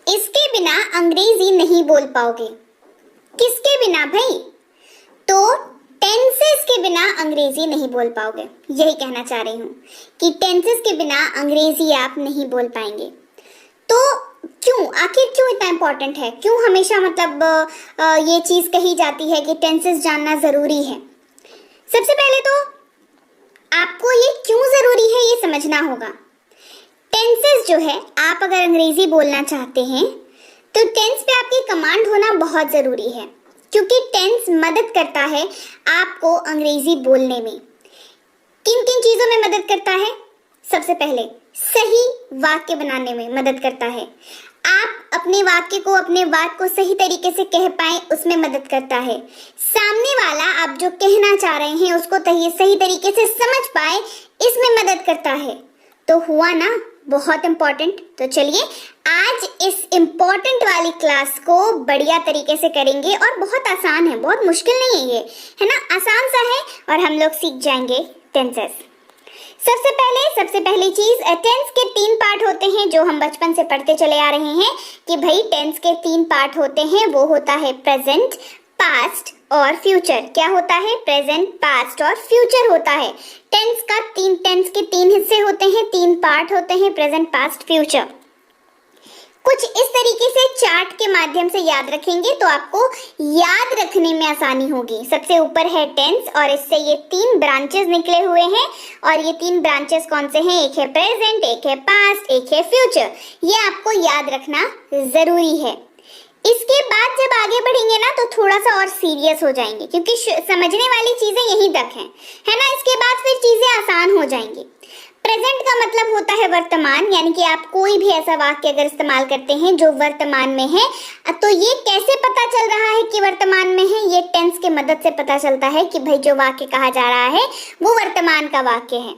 इसके बिना अंग्रेजी नहीं बोल पाओगे। किसके बिना भाई? तो टेंसेस के बिना अंग्रेजी नहीं बोल पाओगे। यही कहना चाह रही हूँ कि टेंसेस के बिना अंग्रेजी आप नहीं बोल पाएंगे। तो क्यों, आखिर क्यों इतना इम्पोर्टेंट है? क्यों हमेशा मतलब ये चीज कही जाती है कि टेंसेस जानना जरूरी है? सबसे पहले तो आपको ये क्यों जरूरी है ये समझना होगा। टेंसेस जो है, आप अगर अंग्रेजी बोलना चाहते हैं तो टेंस पे आपकी कमांड होना बहुत जरूरी है, क्योंकि टेंस मदद करता है आपको अंग्रेजी बोलने में। किन किन चीजों में मदद करता है? सबसे पहले सही वाक्य बनाने में मदद करता है। आप अपने वाक्य को, अपने बात को सही तरीके से कह पाए उसमें मदद करता है। सामने वाला आप जो कहना चाह रहे हैं उसको सही तरीके से समझ पाए, इसमें मदद करता है। तो हुआ ना बहुत इंपॉर्टेंट। तो चलिए आज इस इम्पोर्टेंट वाली क्लास को बढ़िया तरीके से करेंगे, और बहुत आसान है, बहुत मुश्किल नहीं है ये, है ना, आसान सा है और हम लोग सीख जाएंगे टेंसेस। सबसे पहली चीज, टेंस के 3 पार्ट होते हैं जो हम बचपन से पढ़ते चले आ रहे हैं कि भाई टेंस के 3 पार्ट होते हैं। वो होता है प्रेजेंट, पास्ट और फ्यूचर। क्या होता है? प्रेजेंट, पास्ट और फ्यूचर होता है। टेंस के 3 हिस्से होते हैं, 3 पार्ट होते हैं, प्रेजेंट, पास्ट, फ्यूचर। कुछ इस तरीके से चार्ट के माध्यम से याद रखेंगे तो आपको याद रखने में आसानी होगी। सबसे ऊपर है टेंस और इससे ये 3 ब्रांचेस निकले हुए हैं, और ये 3 ब्रांचेस कौन से हैं? एक है प्रेजेंट, एक है पास्ट, एक है फ्यूचर। ये आपको याद रखना जरूरी है। इसके बाद जब आगे बढ़ेंगे ना तो थोड़ा सा और सीरियस हो जाएंगे, क्योंकि समझने वाली चीजें यहीं तक हैं, है ना। इसके बाद फिर चीजें आसान हो जाएंगी। प्रेजेंट का मतलब होता है वर्तमान, यानी कि आप कोई भी ऐसा वाक्य अगर इस्तेमाल करते हैं जो वर्तमान में है, तो ये कैसे पता चल रहा है कि वर्तमान में है? ये टेंस के मदद से पता चलता है कि भाई जो वाक्य कहा जा रहा है वो वर्तमान का वाक्य है।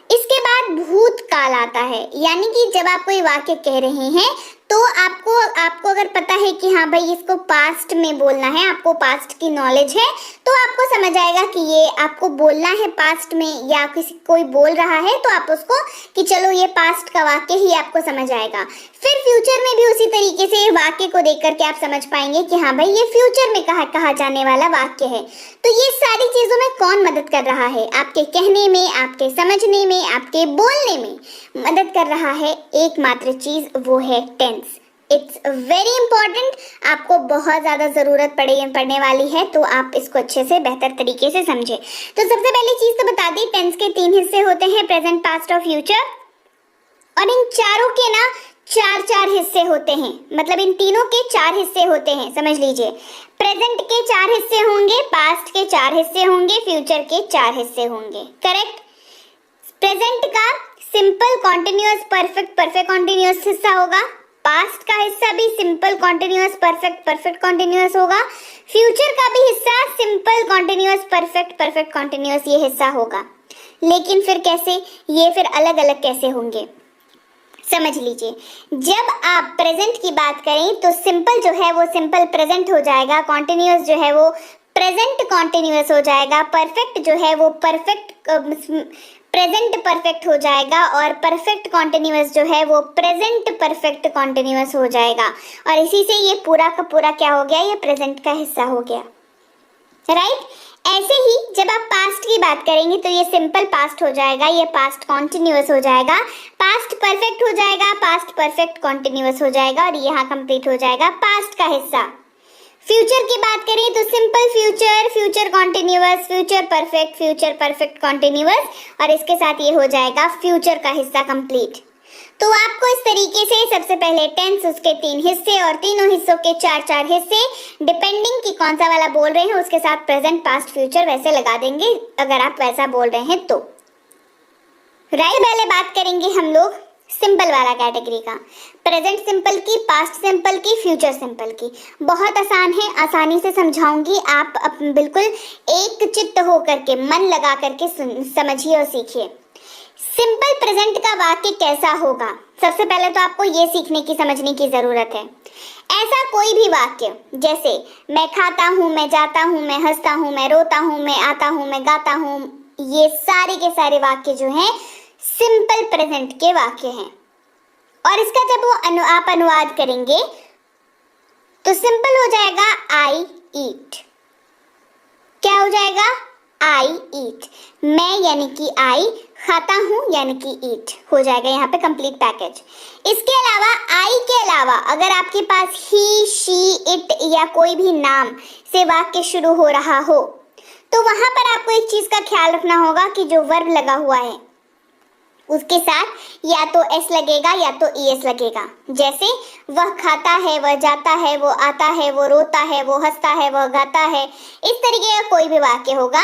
इसके बाद भूतकाल आता है, यानी कि जब आप कोई वाक्य कह रहे हैं तो आपको अगर पता है कि हाँ भाई इसको पास्ट में बोलना है, आपको पास्ट की नॉलेज है, तो आपको समझ आएगा कि ये आपको बोलना है पास्ट में, या कोई बोल रहा है तो आप उसको कि चलो ये पास्ट का वाक्य ही आपको समझ आएगा। फिर फ्यूचर में भी उसी तरीके से वाक्य को देख करके आप समझ पाएंगे कि हाँ भाई ये फ्यूचर में कहा जाने वाला वाक्य है। तो ये सारी चीजों में कौन मदद कर रहा है? आपके कहने में, आपके समझने में, आपके बोलने में मदद कर रहा है एकमात्र चीज, वो है टेंस। इट्स वेरी इंपॉर्टेंट, आपको बहुत ज्यादा जरूरत पड़ने वाली है, तो आप इसको अच्छे से बेहतर तरीके से समझे। तो सबसे पहली चीज तो बता दी, टेंस के 3 हिस्से होते हैं, प्रेजेंट, पास्ट और फ्यूचर, और इन चारों के ना 4 हिस्से होते हैं, मतलब इन तीनों के 4 हिस्से होते हैं, समझ लीजिए। प्रेजेंट के 4 हिस्से होंगे, पास्ट के 4 हिस्से होंगे, फ्यूचर के 4 हिस्से होंगे। करेक्ट? प्रेजेंट का सिंपल कॉन्टिन्यूअस परफेक्ट कॉन्टिन्यूअस हिस्सा होगा, पास्ट का हिस्सा भी सिंपल कॉन्टिन्यूअस परफेक्ट कॉन्टिन्यूअस होगा, फ्यूचर का भी हिस्सा सिंपल कॉन्टिन्यूअस परफेक्ट कॉन्टिन्यूअस ये हिस्सा होगा। लेकिन फिर कैसे? ये फिर अलग अलग कैसे होंगे? समझ लीजिए, जब आप प्रेजेंट की बात करें तो सिंपल जो है वो सिंपल प्रेजेंट हो जाएगा, कॉन्टिन्यूअस जो है वो प्रेजेंट कॉन्टिन्यूअस हो जाएगा, परफेक्ट जो है वो प्रेजेंट परफेक्ट हो जाएगा, और परफेक्ट कॉन्टिन्यूअस जो है वो प्रेजेंट परफेक्ट कॉन्टिन्यूअस हो जाएगा। और इसी से ये पूरा का पूरा क्या हो गया? ये प्रेजेंट का हिस्सा हो गया। राइट? ऐसे ही जब आप पास्ट की बात करेंगे तो ये सिंपल पास्ट हो जाएगा, ये पास्ट कॉन्टिन्यूअस हो जाएगा, पास्ट परफेक्ट हो जाएगा, पास्ट परफेक्ट कॉन्टिन्यूअस हो जाएगा, और यहाँ कंप्लीट हो जाएगा पास्ट का हिस्सा। फ्यूचर की बात करें तो simple future continuous, future perfect continuous, और इसके साथ ये हो जाएगा फ्यूचर का हिस्सा कंप्लीट। तो आपको इस तरीके से सबसे पहले टेंस, उसके 3 हिस्से और तीनों हिस्सों के 4 हिस्से, डिपेंडिंग कि कौन सा वाला बोल रहे हैं उसके साथ प्रेजेंट, पास्ट, फ्यूचर वैसे लगा देंगे अगर आप वैसा बोल रहे हैं तो। राइट? पहले बात करेंगे हम लोग सिंपल वाला कैटेगरी का, प्रेजेंट सिंपल की, पास्ट सिंपल की, फ्यूचर सिंपल की। बहुत आसान है, आसानी से समझाऊंगी, आप बिल्कुल एक चित्त होकर के, मन लगा करके समझिए और सीखिए। सिंपल प्रेजेंट का वाक्य कैसा होगा? सबसे पहले तो आपको ये सीखने की, समझने की जरूरत है। ऐसा कोई भी वाक्य, जैसे मैं खाता हूँ, मैं जाता हूँ, मैं हंसता हूँ, मैं रोता हूँ, मैं आता हूँ, मैं गाता हूँ, ये सारे के सारे वाक्य जो हैं सिंपल प्रेजेंट के वाक्य हैं। और इसका जब आप अनुवाद करेंगे तो सिंपल हो जाएगा आई ईट। क्या हो जाएगा? आई ईट। मैं यानी कि आई, खाता हूं यानी कि ईट, हो जाएगा यहाँ पे कंप्लीट पैकेज। इसके अलावा आई के अलावा अगर आपके पास ही, शी, इट या कोई भी नाम से वाक्य शुरू हो रहा हो तो वहां पर आपको एक चीज का ख्याल रखना होगा कि जो वर्ब लगा हुआ है उसके साथ या तो एस लगेगा या तो ईएस लगेगा। जैसे वह खाता है, वह जाता है, वो आता है, वो रोता है, वो हंसता है, वह गाता है, इस तरीके का कोई भी वाक्य होगा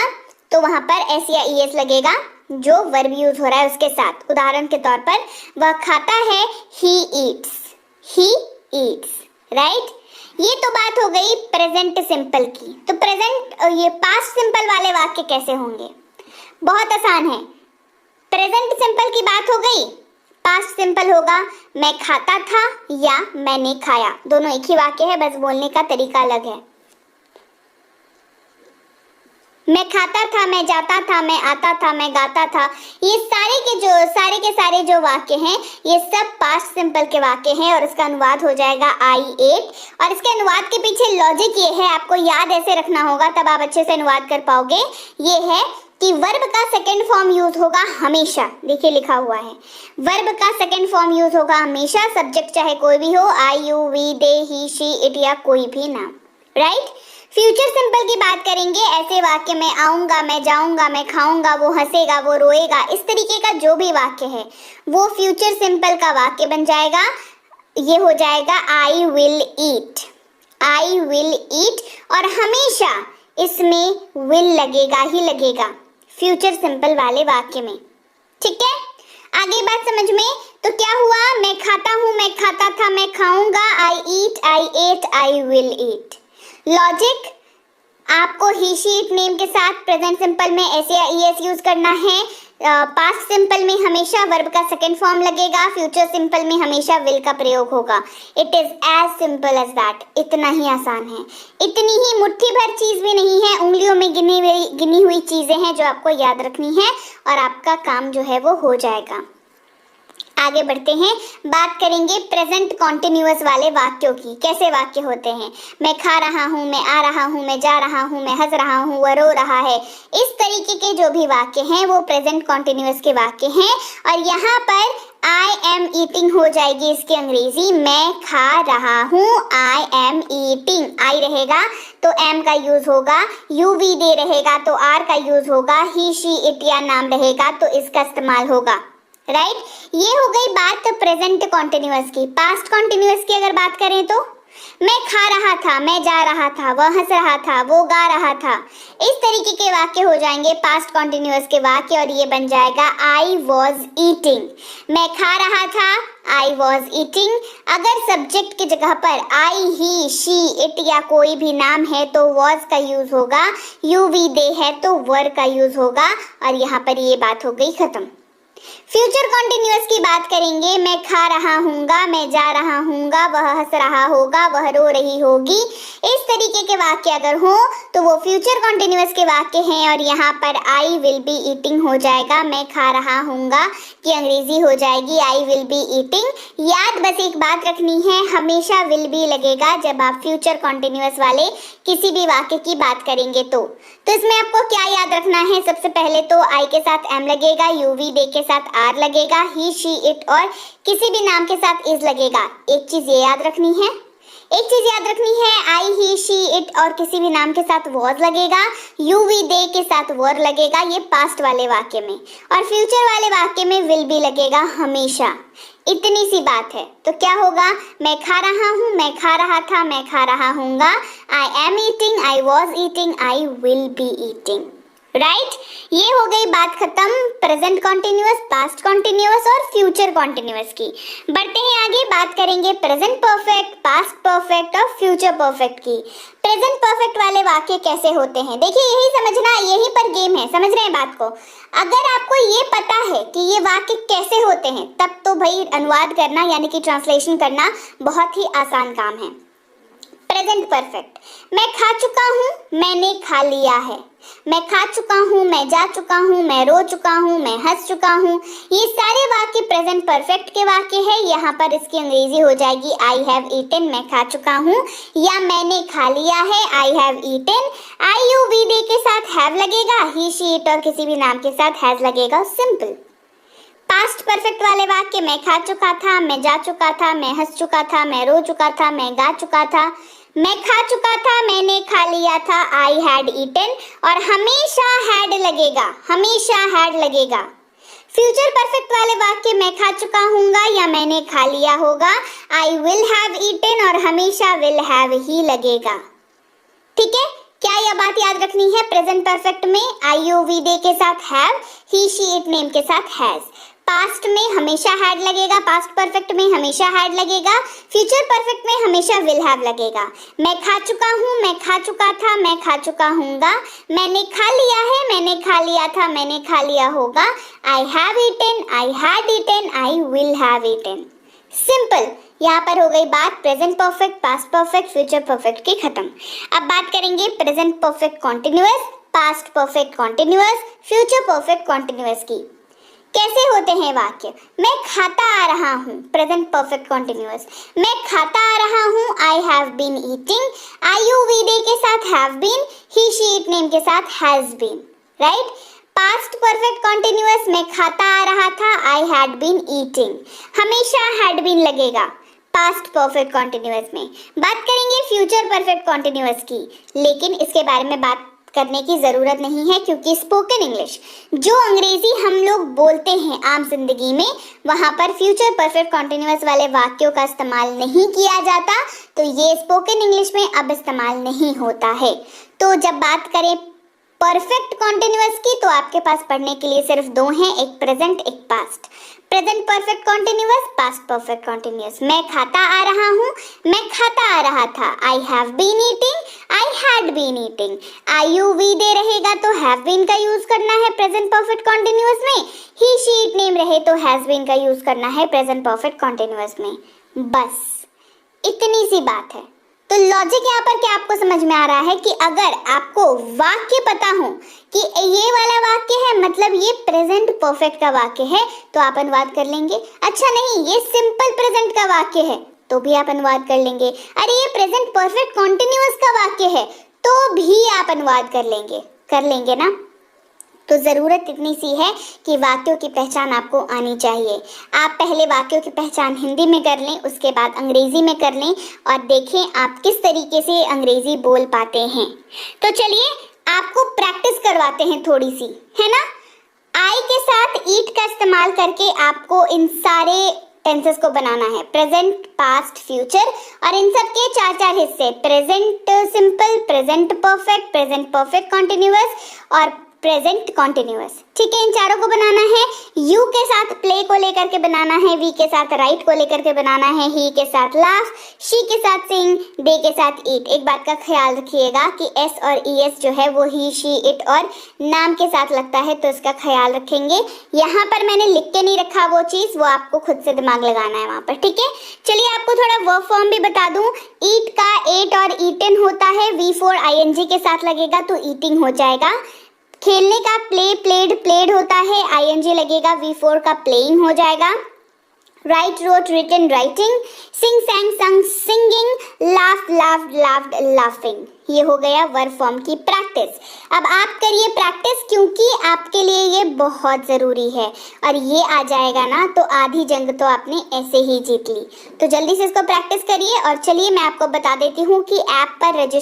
तो वहां पर एस या ईएस लगेगा जो वर्ब यूज हो रहा है उसके साथ। उदाहरण के तौर पर वह खाता है, ही ईट्स, राइट। ये तो बात हो गई प्रेजेंट सिंपल की। तो प्रेजेंट ये पास्ट सिंपल वाले वाक्य कैसे होंगे? बहुत आसान है। प्रेजेंट सिंपल की बात हो गई, पास्ट सिंपल होगा मैं खाता था या मैंने खाया, दोनों एक ही वाक्य है, बस बोलने का तरीका अलग है। मैं खाता था, मैं जाता था, मैं आता था, मैं गाता था, ये सारे के सारे वाक्य हैं ये सब पास्ट सिंपल के वाक्य हैं और इसका अनुवाद हो जाएगा आई एट। और इसके अनुवाद के पीछे लॉजिक ये है, आपको याद ऐसे रखना होगा तब आप अच्छे से अनुवाद कर पाओगे। ये है कि वर्ब का सेकंड फॉर्म यूज होगा हमेशा। देखिए लिखा हुआ है वर्ब का सेकंड फॉर्म यूज होगा हमेशा, सब्जेक्ट चाहे कोई भी हो, I, you, we, they, he, she, it या कोई भी नाम, राइट। फ्यूचर सिंपल की बात करेंगे, ऐसे वाक्य में आऊंगा, मैं जाऊंगा, मैं खाऊंगा, वो हंसेगा, वो रोएगा, इस तरीके का जो भी वाक्य है वो फ्यूचर सिंपल का वाक्य बन जाएगा। ये हो जाएगा आई विल ईट, आई विल ईट, और हमेशा इसमें विल लगेगा ही लगेगा फ्यूचर सिंपल वाले वाक्य में, ठीक है। आगे बात समझ में? तो क्या हुआ? मैं खाता हूं, मैं खाता था, मैं खाऊंगा, I eat, I ate, I will eat. Logic, आपको ही, शी, इट नेम के साथ प्रेजेंट सिंपल में एस या ईएस यूज करना है। पास्ट सिंपल में हमेशा वर्ब का सेकंड फॉर्म लगेगा, फ्यूचर सिंपल में हमेशा विल का प्रयोग होगा। It is as simple as that, इतना ही आसान है। इतनी ही मुट्ठी भर चीज भी नहीं है, उंगलियों में गिनी हुई चीजें हैं जो आपको याद रखनी है और आपका काम जो है वो हो जाएगा। आगे बढ़ते हैं, बात करेंगे प्रेजेंट कॉन्टिन्यूअस वाले वाक्यों की। कैसे वाक्य होते हैं? मैं खा रहा हूँ, मैं आ रहा हूँ, मैं जा रहा हूँ, मैं हंस रहा हूँ, वह रो रहा है, इस तरीके के जो भी वाक्य हैं वो प्रेजेंट कॉन्टिन्यूअस के वाक्य हैं। और यहाँ पर आई एम ईटिंग हो जाएगी इसकी अंग्रेजी, मैं खा रहा हूँ, आई एम ईटिंग, आई रहेगा तो एम का यूज होगा, यू, वी, दे रहेगा तो आर का यूज होगा, ही, शी, इट या नाम रहेगा तो इसका इस्तेमाल होगा, राइट। ये हो गई बात प्रेजेंट कॉन्टिन्यूअस की। पास्ट कॉन्टिन्यूअस की अगर बात करें तो मैं खा रहा था, मैं जा रहा था, वह हंस रहा था, वो गा रहा था, इस तरीके के वाक्य हो जाएंगे पास्ट कॉन्टिन्यूअस के वाक्य और ये बन जाएगा आई वॉज ईटिंग। मैं खा रहा था, आई वॉज ईटिंग। अगर सब्जेक्ट की जगह पर आई, ही, शी, इट या कोई भी नाम है तो वॉज का यूज होगा, यू, वी, दे है तो वर का यूज होगा और यहाँ पर ये बात हो गई खत्म। फ्यूचर कॉन्टिन्यूअस की बात करेंगे, मैं खा रहा हूँगा, मैं जा रहा हूँगा, वह हंस रहा होगा, वह रो रही होगी, इस तरीके के वाक्य अगर हो तो वो फ्यूचर कॉन्टिन्यूअस के वाक्य हैं और यहाँ पर आई विल बी ईटिंग हो जाएगा। मैं खा रहा हूँगा की अंग्रेजी हो जाएगी आई विल बी ईटिंग। याद बस एक बात रखनी है, हमेशा विल बी लगेगा जब आप फ्यूचर कॉन्टिन्यूअस वाले किसी भी वाक्य की बात करेंगे तो इसमें आपको क्या याद रखना है? सबसे पहले तो आई के साथ एम लगेगा, यू, वी, दे के साथ आर लगेगा, ही, शी, इट और किसी भी नाम के साथ इज लगेगा। एक चीज ये याद रखनी है, एक चीज याद रखनी है, आई, ही, शी, इट और किसी भी नाम के साथ वॉज लगेगा, यू, वी, दे के साथ वर लगेगा, ये पास्ट वाले वाक्य में, और फ्यूचर वाले वाक्य में विल बी लगेगा हमेशा। इतनी सी बात है। तो क्या होगा? मैं खा रहा हूँ, मैं खा रहा था, मैं खा रहा हूँगा, I am eating, I was eating, I will be eating, right. ये हो गई बात खत्म प्रेजेंट कॉन्टिन्यूअस, पास्ट कॉन्टिन्यूअस और फ्यूचर कॉन्टिन्यूअस की। बढ़ते हैं आगे, बात करेंगे प्रेजेंट परफेक्ट, पास्ट परफेक्ट और फ्यूचर परफेक्ट की। प्रेजेंट परफेक्ट वाले वाक्य कैसे होते हैं? देखिए यही समझना, यही पर गेम है, समझ रहे हैं बात को। अगर आपको ये पता है कि ये वाक्य कैसे होते हैं तब तो भाई अनुवाद करना यानी कि ट्रांसलेशन करना बहुत ही आसान काम है। प्रेजेंट परफेक्ट, मैं खा चुका हूँ, मैंने खा लिया है। मैं खा चुका हूँ, मैं जा चुका हूँ, मैं रो चुका हूँ, मैं हंस चुका हूँ। ये सारे वाक्य प्रेजेंट परफेक्ट के वाक्य है। यहाँ पर इसकी अंग्रेजी हो जाएगी आई हैव ईटन, मैं खा चुका हूँ, या मैंने खा लिया है, I have eaten. I you we they के साथ हैव लगेगा, ही शी इट और किसी भी नाम के साथ हैज लगेगा। सिंपल। पास्ट परफेक्ट वाले वाक्य मैं खा चुका था, मैं जा चुका था, मैं हंस चुका था, मैं रो चुका था, मैं गा चुका था, मैं खा चुका था, मैंने खा लिया था, आई हैड ईटन, और हमेशा हैड लगेगा, हमेशा हैड लगेगा। फ्यूचर परफेक्ट वाले वाक्य मैं खा चुका हूँगा या मैंने खा लिया होगा, आई विल हैव ईटन, और हमेशा विल हैव ही लगेगा। ठीक है, क्या यह बात याद रखनी है? प्रेजेंट परफेक्ट में आई यू वी दे के साथ have, he she it name के साथ हैज। पास्ट में हमेशा हैड लगेगा, पास्ट परफेक्ट में हमेशा हैड लगेगा, फ्यूचर परफेक्ट में हमेशा विल हैव लगेगा। मैं खा चुका हूँ, मैं खा चुका था, मैं खा चुका हूँगा, मैंने खा लिया है, मैंने खा लिया था, मैंने खा लिया होगा, I have eaten, I had eaten, I will have eaten. Simple. यहाँ पर हो गई बात present perfect, past perfect, future perfect की खत्म। अब बात करेंगे present perfect continuous, past perfect continuous, future perfect continuous की। कैसे होते हैं वाक्य? मैं खाता आ रहा हूँ, प्रेजेंट परफेक्ट कॉन्टिन्यूअस। मैं खाता आ रहा हूँ, I have been eating, I you we they के साथ have been, he she it name के साथ has been. Right. Past perfect continuous, मैं खाता आ रहा था, आई हैड बीन ईटिंग, हमेशा हैड बीन लगेगा पास्ट परफेक्ट कॉन्टिन्यूअस में। बात करेंगे फ्यूचर परफेक्ट कॉन्टिन्यूअस की, लेकिन इसके बारे में बात करने की जरूरत नहीं है क्योंकि स्पोकन इंग्लिश, जो अंग्रेजी हम लोग बोलते हैं आम जिंदगी में, वहां पर फ्यूचर परफेक्ट कॉन्टिन्यूअस वाले वाक्यों का इस्तेमाल नहीं किया जाता, तो ये स्पोकन इंग्लिश में अब इस्तेमाल नहीं होता है। तो जब बात करें परफेक्ट कॉन्टिन्यूअस की, तो आपके पास पढ़ने के लिए सिर्फ दो हैं, एक प्रेजेंट, एक past. Present perfect continuous, past perfect continuous. मैं खाता आ रहा हूँ, मैं खाता आ रहा था, I have been eating, I had been eating. I you we they रहेगा तो हैव बीन का यूज करना है प्रेजेंट परफेक्ट कॉन्टिन्यूअस में, ही शी इट नेम रहे तो हैज बीन का यूज करना है प्रेजेंट परफेक्ट कॉन्टिन्यूअस में। बस इतनी सी बात है। तो लॉजिक यहाँ पर क्या आपको समझ में आ रहा है कि अगर आपको वाक्य पता हो कि ये वाला वाक्य है मतलब ये प्रेजेंट परफेक्ट का वाक्य है, तो आप अनुवाद कर लेंगे। अच्छा नहीं, ये सिंपल प्रेजेंट का वाक्य है तो भी आप अनुवाद कर लेंगे। अरे ये प्रेजेंट परफेक्ट कॉन्टिन्यूअस का वाक्य है तो भी आप अनुवाद कर लेंगे ना। तो ज़रूरत इतनी सी है कि वाक्यों की पहचान आपको आनी चाहिए। आप पहले वाक्यों की पहचान हिंदी में कर लें, उसके बाद अंग्रेजी में कर लें और देखें आप किस तरीके से अंग्रेजी बोल पाते हैं। तो चलिए आपको प्रैक्टिस करवाते हैं थोड़ी सी, है ना। आई के साथ ईट का इस्तेमाल करके आपको इन सारे टेंसेस को बनाना है, प्रेजेंट, पास्ट, फ्यूचर, और इन सब के चार चार हिस्से, present simple, present perfect, present perfect continuous और प्रेजेंट कॉन्टिन्यूअस। ठीक है, इन चारों को बनाना है। यू के साथ प्ले को लेकर के बनाना है, वी के साथ राइट को लेकर के बनाना है, ही के साथ लाफ, शी के साथ सिंग, दे के साथ ईट। एक बात का ख्याल रखिएगा कि एस और ईएस जो है वो ही, शी, इट और नाम के साथ लगता है, तो इसका ख्याल रखेंगे। यहाँ पर मैंने लिख के नहीं रखा वो चीज़, वो आपको खुद से दिमाग लगाना है वहाँ पर। ठीक है, चलिए आपको थोड़ा वर्ब फॉर्म भी बता दूँ। ईट का एट और ईटन होता है, V4 ING के साथ लगेगा तो ईटिंग हो जाएगा। खेलने का प्ले, प्लेड, प्लेड होता है, ING लगेगा, V4 का प्लेइंग हो जाएगा। Write, wrote, written, writing. Sing, sang, sung, singing. Laugh, laughed, laughed, laughing. ये हो गया वर्ब फॉर्म की प्रैक्टिस। अब आप करिए प्रैक्टिस क्योंकि आपके लिए ये बहुत ज़रूरी है, और ये आ जाएगा ना तो आधी जंग तो आपने ऐसे ही जीत ली। तो जल्दी से इसको प्रैक्टिस करिए। और चलिए मैं आपको बता देती हूँ कि ऐप पर रजिस्टर